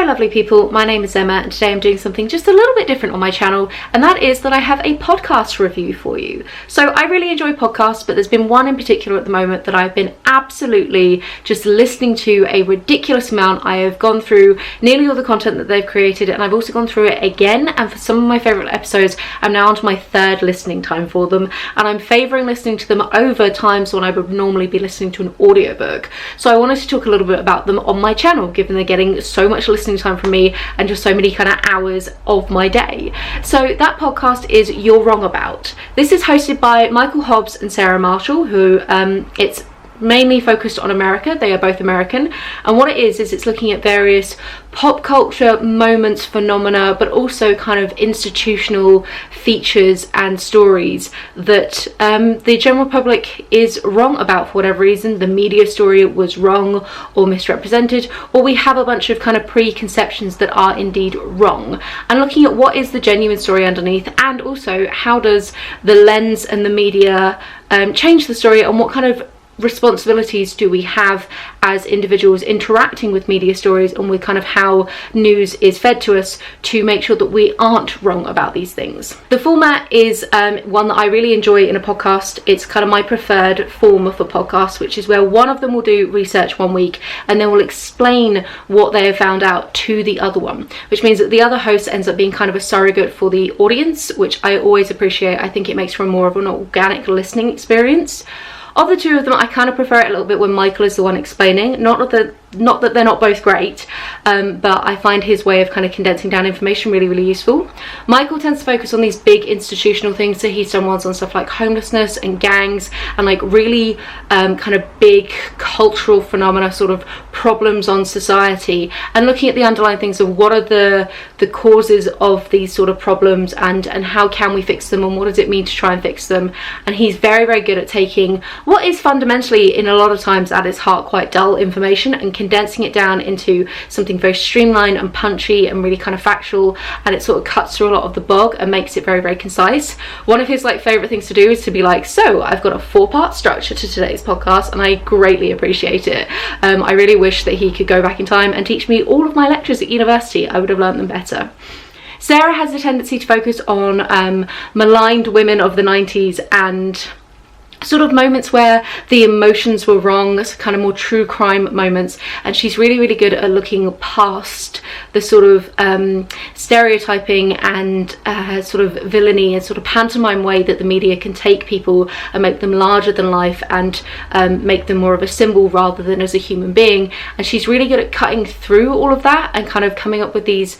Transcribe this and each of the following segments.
lovely people, my name is Emma and today I'm doing something just a little bit different on my channel, and that is that I have a podcast review for you. So I really enjoy podcasts, but there's been one in particular at the moment that I've been absolutely just listening to a ridiculous amount. I have gone through nearly all the content that they've created, and I've also gone through it again, and for some of my favourite episodes I'm now onto my third listening time for them, and I'm favouring listening to them over times when I would normally be listening to an audiobook. So I wanted to talk a little bit about them on my channel, given they're getting so much listening time from me and just so many kind of hours of my day. So that podcast is You're Wrong About. This is hosted by Michael Hobbs and Sarah Marshall, who it's mainly focused on America. They are both American, and what it is it's looking at various pop culture moments, phenomena, but also kind of institutional features and stories that the general public is wrong about for whatever reason. The media story was wrong or misrepresented, or we have a bunch of kind of preconceptions that are indeed wrong, and looking at what is the genuine story underneath, and also how does the lens and the media change the story, and what kind of responsibilities do we have as individuals interacting with media stories and with kind of how news is fed to us to make sure that we aren't wrong about these things. The format is one that I really enjoy in a podcast. It's kind of my preferred form of a podcast, which is where one of them will do research one week and then will explain what they have found out to the other one, which means that the other host ends up being kind of a surrogate for the audience, which I always appreciate. I think it makes for more of an organic listening experience. Of the two of them, I kind of prefer it a little bit when Michael is the one explaining. Not that they're not both great, but I find his way of kind of condensing down information really, really useful. Michael tends to focus on these big institutional things, so he's done ones on stuff like homelessness and gangs and like really kind of big cultural phenomena, sort of problems on society, and looking at the underlying things of what are the causes of these sort of problems and how can we fix them, and what does it mean to try and fix them. And he's very, very good at taking what is fundamentally, in a lot of times at its heart, quite dull information and condensing it down into something very streamlined and punchy and really kind of factual, and it sort of cuts through a lot of the bog and makes it very, very concise. One of his like favourite things to do is to be like, so I've got a 4-part structure to today's podcast, and I greatly appreciate it. I really wish that he could go back in time and teach me all of my lectures at university. I would have learned them better. Sarah has a tendency to focus on maligned women of the 90s and sort of moments where the emotions were wrong, kind of more true crime moments, and she's really, really good at looking past the sort of stereotyping and sort of villainy and sort of pantomime way that the media can take people and make them larger than life and make them more of a symbol rather than as a human being. And she's really good at cutting through all of that and kind of coming up with these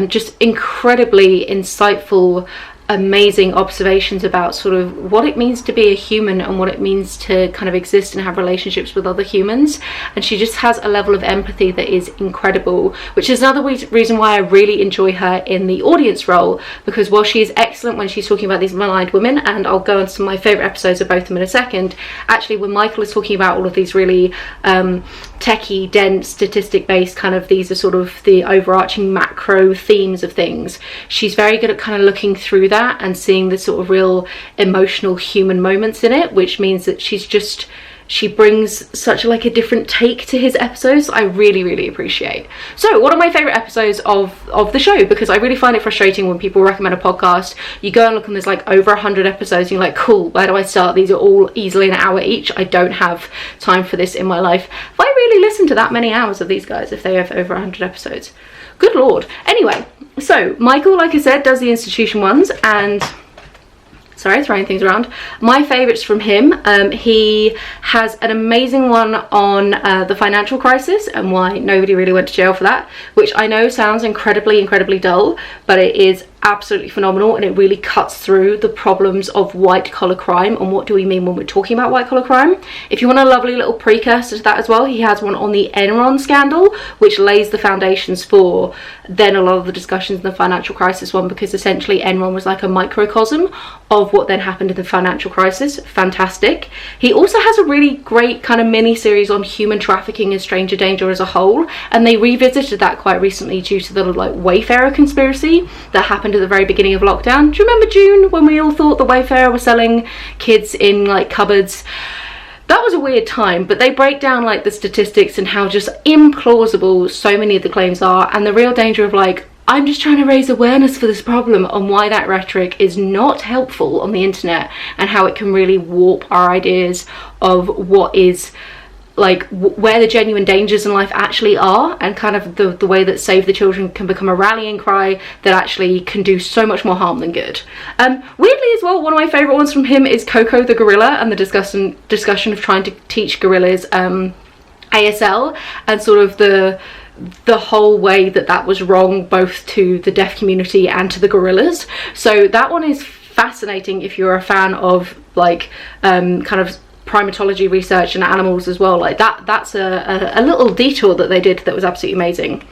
just incredibly insightful, amazing observations about sort of what it means to be a human and what it means to kind of exist and have relationships with other humans. And she just has a level of empathy that is incredible, which is another reason why I really enjoy her in the audience role, because while she is excellent when she's talking about these maligned women, and I'll go into some of my favourite episodes of both of them in a second, actually when Michael is talking about all of these really techie, dense, statistic based kind of, these are sort of the overarching macro themes of things, she's very good at kind of looking through that and seeing the sort of real emotional human moments in it, which means that she brings such like a different take to his episodes I really, really appreciate. So one of my favourite episodes of the show, because I really find it frustrating when people recommend a podcast, you go and look and there's like over 100 episodes and you're like, cool, where do I start? These are all easily an hour each. I don't have time for this in my life. If I really listen to that many hours of these guys, if they have over 100 episodes, good lord. Anyway, so Michael, like I said, does the institution ones, and sorry, throwing things around. My favourites from him, he has an amazing one on the financial crisis and why nobody really went to jail for that, which I know sounds incredibly, incredibly dull, but it is absolutely phenomenal, and it really cuts through the problems of white collar crime and what do we mean when we're talking about white collar crime. If you want a lovely little precursor to that as well, he has one on the Enron Scandal, which lays the foundations for then a lot of the discussions in the financial crisis one, because essentially Enron was like a microcosm of what then happened in the financial crisis. Fantastic. He also has a really great kind of mini series on human trafficking and stranger danger as a whole, and they revisited that quite recently due to the like Wayfarer conspiracy that happened at the very beginning of lockdown. Do you remember June when we all thought the Wayfarer was selling kids in like cupboards? that was a weird time, but they break down like the statistics and how just implausible so many of the claims are, and the real danger of like, I'm just trying to raise awareness for this problem, and why that rhetoric is not helpful on the internet, and how it can really warp our ideas of what is like where the genuine dangers in life actually are, and kind of the way that Save the Children can become a rallying cry that actually can do so much more harm than good. Weirdly as well, one of my favourite ones from him is Coco the Gorilla, and the discussion of trying to teach gorillas ASL, and sort of the whole way that was wrong, both to the deaf community and to the gorillas. So that one is fascinating if you're a fan of like kind of primatology research and animals as well. Like that's a little detour that they did that was absolutely amazing.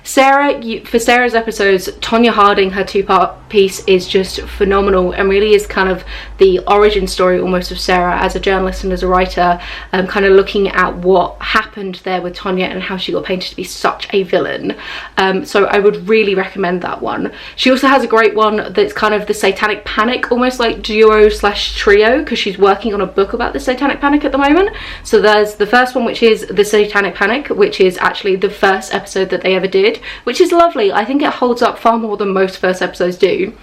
Sarah, for Sarah's episodes, Tonya Harding, her 2-part piece is just phenomenal, and really is kind of the origin story almost of Sarah as a journalist and as a writer, kind of looking at what happened there with Tonya and how she got painted to be such a villain. So I would really recommend that one. She also has a great one that's kind of the Satanic Panic, almost like duo/trio, because she's working on a book about the Satanic Panic at the moment. So there's the first one, which is the Satanic Panic, which is actually the first episode that they ever did, which is lovely. I think it holds up far more than most first episodes do.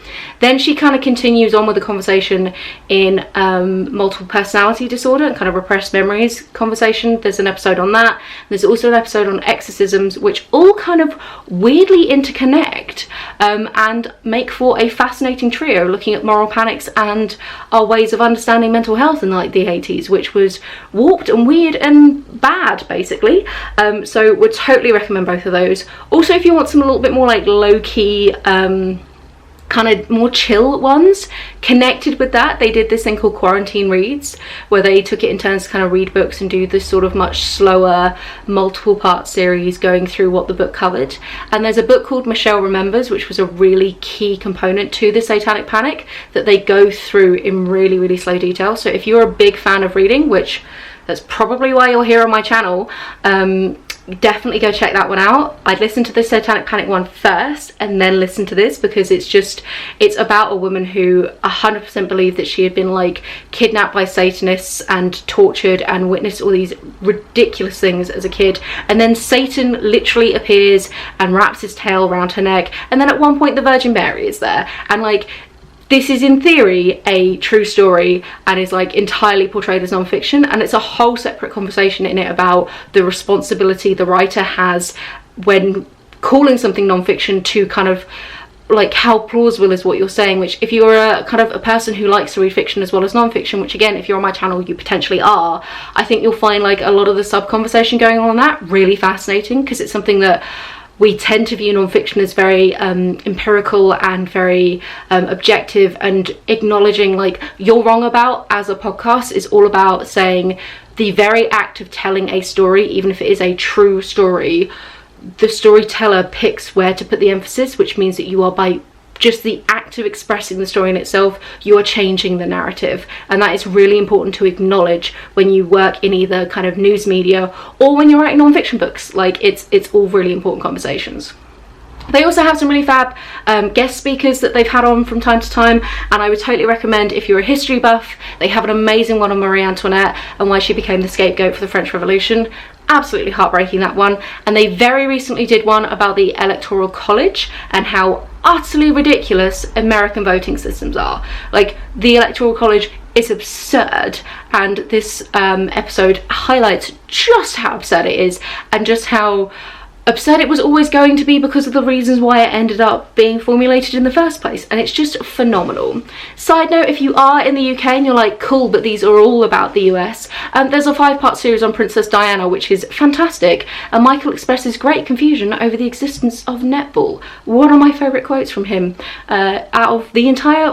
Then she kind of continues on with the conversation in multiple personality disorder and kind of repressed memories conversation. There's an episode on that. There's also an episode on exorcisms, which all kind of weirdly interconnect and make for a fascinating trio looking at moral panics and our ways of understanding mental health in like the 80s, which was warped and weird and bad basically. So would totally recommend both of those. Also, if you want some a little bit more like low-key kind of more chill ones connected with that, they did this thing called Quarantine Reads, where they took it in turns to kind of read books and do this sort of much slower multiple part series going through what the book covered. And there's a book called Michelle Remembers, which was a really key component to the Satanic Panic that they go through in really, really slow detail. So if you're a big fan of reading, which that's probably why you're here on my channel, definitely go check that one out. I'd listen to the Satanic Panic one first and then listen to this, because it's about a woman who 100% believed that she had been like kidnapped by Satanists and tortured and witnessed all these ridiculous things as a kid, and then Satan literally appears and wraps his tail around her neck, and then at one point the Virgin Mary is there, and like this is in theory a true story and is like entirely portrayed as non-fiction, and it's a whole separate conversation in it about the responsibility the writer has when calling something non-fiction to kind of like how plausible is what you're saying, which if you're a kind of a person who likes to read fiction as well as non-fiction, which again if you're on my channel you potentially are, I think you'll find like a lot of the sub conversation going on that really fascinating, because it's something that we tend to view non-fiction as very empirical and very objective, and acknowledging like you're wrong about as a podcast is all about saying the very act of telling a story, even if it is a true story, the storyteller picks where to put the emphasis, which means that you are, by just the act of expressing the story in itself, you are changing the narrative, and that is really important to acknowledge when you work in either kind of news media or when you're writing non-fiction books. Like it's all really important conversations. They also have some really fab guest speakers that they've had on from time to time, and I would totally recommend if you're a history buff. They have an amazing one on Marie Antoinette and why she became the scapegoat for the French Revolution. Absolutely heartbreaking, that one. And they very recently did one about the Electoral College and how utterly ridiculous American voting systems are. Like, the Electoral College is absurd, and this episode highlights just how absurd it is and just how absurd it was always going to be because of the reasons why it ended up being formulated in the first place, and it's just phenomenal. Side note, if you are in the UK and you're like, cool, but these are all about the US, there's a 5-part series on Princess Diana which is fantastic, and Michael expresses great confusion over the existence of netball. One of my favourite quotes from him out of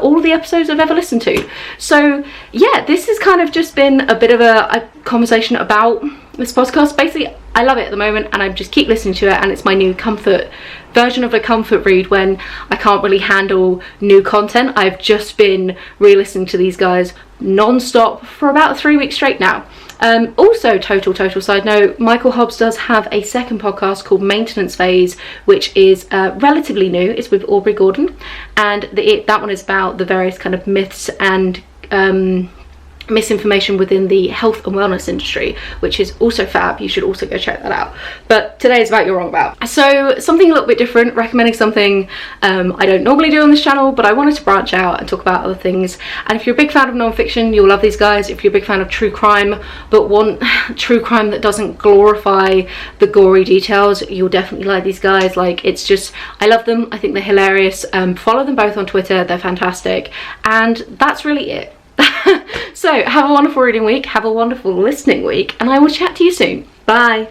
all of the episodes I've ever listened to. So yeah, this has kind of just been a bit of a conversation about this podcast. Basically, I love it at the moment and I just keep listening to it, and it's my new comfort version of a comfort read when I can't really handle new content. I've just been re-listening to these guys non-stop for about 3 weeks straight now. Also, total side note, Michael Hobbs does have a second podcast called Maintenance Phase, which is relatively new. It's with Aubrey Gordon, and that one is about the various kind of myths and misinformation within the health and wellness industry, which is also fab. You should also go check that out. But today is about You're Wrong About. So something a little bit different, recommending something I don't normally do on this channel, but I wanted to branch out and talk about other things. And if you're a big fan of non-fiction, you'll love these guys. If you're a big fan of true crime but want true crime that doesn't glorify the gory details, you'll definitely like these guys. Like, it's just, I love them. I think they're hilarious. Follow them both on Twitter. They're fantastic. And that's really it. So have a wonderful reading week, have a wonderful listening week, and I will chat to you soon. Bye.